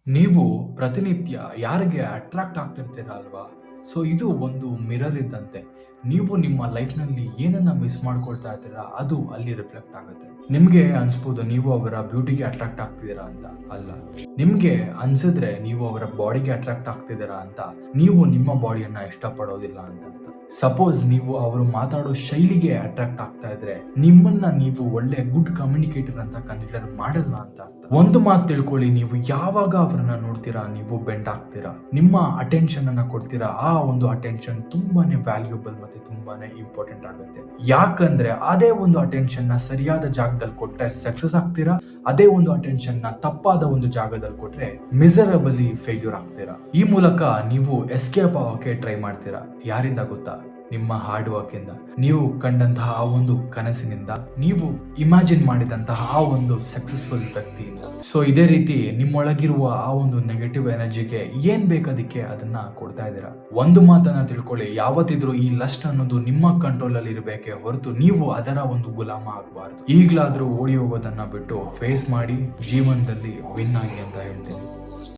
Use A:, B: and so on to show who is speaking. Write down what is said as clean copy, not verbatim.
A: ನೀವು ಪ್ರತಿನಿತ್ಯ ಯಾರಿಗೆ ಅಟ್ರಾಕ್ಟ್ ಆಗ್ತಿರ್ತೀರ ಅಲ್ವಾ? ಸೊ ಇದು ಒಂದು ಮಿರರ್ ಇದ್ದಂತೆ. ನೀವು ನಿಮ್ಮ ಲೈಫ್‌ನಲ್ಲಿ ಏನನ್ನ ಮಿಸ್ ಮಾಡ್ಕೊಳ್ತಾ ಇರ್ತೀರಾ ಅದು ಅಲ್ಲಿ ರಿಫ್ಲೆಕ್ಟ್ ಆಗುತ್ತೆ. ನಿಮ್ಗೆ ಅನ್ಸ್ಬೋದು ನೀವು ಅವರ ಬ್ಯೂಟಿಗೆ ಅಟ್ರಾಕ್ಟ್ ಆಗ್ತಿದ್ದೀರಾ ಅಂತ. ಅಲ್ಲ. ನಿಮ್ಗೆ ಅನ್ಸಿದ್ರೆ ನೀವು ಅವರ ಬಾಡಿಗೆ ಅಟ್ರಾಕ್ಟ್ ಆಗ್ತಿದ್ದೀರಾ ಅಂತ. ನೀವು ನಿಮ್ಮ ಬಾಡಿಯನ್ನ ಇಷ್ಟಪಡೋದಿಲ್ಲ ಅಂತ ಅರ್ಥ. ಸಪೋಸ್ ನೀವು ಅವರು ಮಾತಾಡೋ ಶೈಲಿಗೆ ಅಟ್ರಾಕ್ಟ್ ಆಗ್ತಾ ಇದ್ರೆ ನಿಮ್ಮನ್ನ ನೀವು ಒಳ್ಳೆ ಗುಡ್ ಕಮ್ಯುನಿಕೇಟರ್ ಅಂತ ಕನ್ಸಿಡರ್ ಮಾಡಲ್ಲ ಅಂತ ಅರ್ಥ. ಒಂದು ಮಾತು ತಿಳ್ಕೊಳ್ಳಿ, ನೀವು ಯಾವಾಗ ಅವರನ್ನ ನೋಡ್ತೀರಾ ನೀವು ಬೆಂಡ್ ಆಗ್ತೀರಾ, ನಿಮ್ಮ ಅಟೆನ್ಷನ್ ಅನ್ನ ಕೊಡ್ತೀರಾ. ಆ ಒಂದು ಅಟೆನ್ಷನ್ ತುಂಬಾನೇ ವ್ಯಾಲ್ಯೂಬಲ್ ಮತ್ತೆ ತುಂಬಾನೇ ಇಂಪಾರ್ಟೆಂಟ್ ಆಗುತ್ತೆ. ಯಾಕಂದ್ರೆ ಅದೇ ಒಂದು ಅಟೆನ್ಷನ್ ನ ಸರಿಯಾದ ಜಾಗದಲ್ಲಿ ಕೊಟ್ರೆ ಸಕ್ಸಸ್ ಆಗ್ತೀರಾ, ಅದೇ ಒಂದು ಅಟೆನ್ಷನ್ ನ ತಪ್ಪಾದ ಒಂದು ಜಾಗದಲ್ಲಿ ಕೊಟ್ರೆ ಮಿಸರಬಲಿ ಫೇಲ್ಯೂರ್ ಆಗ್ತೀರಾ. ಈ ಮೂಲಕ ನೀವು ಎಸ್ಕೇಪ್ ಆಗೋಕೆ ಟ್ರೈ ಮಾಡ್ತೀರಾ. ಯಾರಿಂದ ಗೊತ್ತಾ? ನಿಮ್ಮ ಹಾರ್ಡ್ ವರ್ಕ್ ಇಂದ, ನೀವು ಕಂಡಂತಹ ಆ ಒಂದು ಕನಸಿನಿಂದ, ನೀವು ಇಮ್ಯಾಜಿನ್ ಮಾಡಿದಂತಹ ಆ ಒಂದು ಸಕ್ಸಸ್ಫುಲ್ ವ್ಯಕ್ತಿಯಿಂದ. ಸೊ ಇದೇ ರೀತಿ ನಿಮ್ಮೊಳಗಿರುವ ಆ ಒಂದು ನೆಗೆಟಿವ್ ಎನರ್ಜಿಗೆ ಏನ್ ಬೇಕದಕ್ಕೆ ಅದನ್ನ ಕೊಡ್ತಾ ಇದ್ದೀರಾ. ಒಂದು ಮಾತನ್ನ ತಿಳ್ಕೊಳ್ಳಿ, ಯಾವತ್ತಿದ್ರು ಈ ಲಸ್ಟ್ ಅನ್ನೋದು ನಿಮ್ಮ ಕಂಟ್ರೋಲ್ ಅಲ್ಲಿ ಇರಬೇಕೆ ಹೊರತು ನೀವು ಅದರ ಒಂದು ಗುಲಾಮ ಆಗಬಾರ್ದು. ಈಗ್ಲಾದ್ರೂ ಓಡಿ ಹೋಗೋದನ್ನ ಬಿಟ್ಟು ಫೇಸ್ ಮಾಡಿ, ಜೀವನದಲ್ಲಿ ವಿನ್ ಆಗಿ ಅಂತ ಹೇಳ್ತೀನಿ.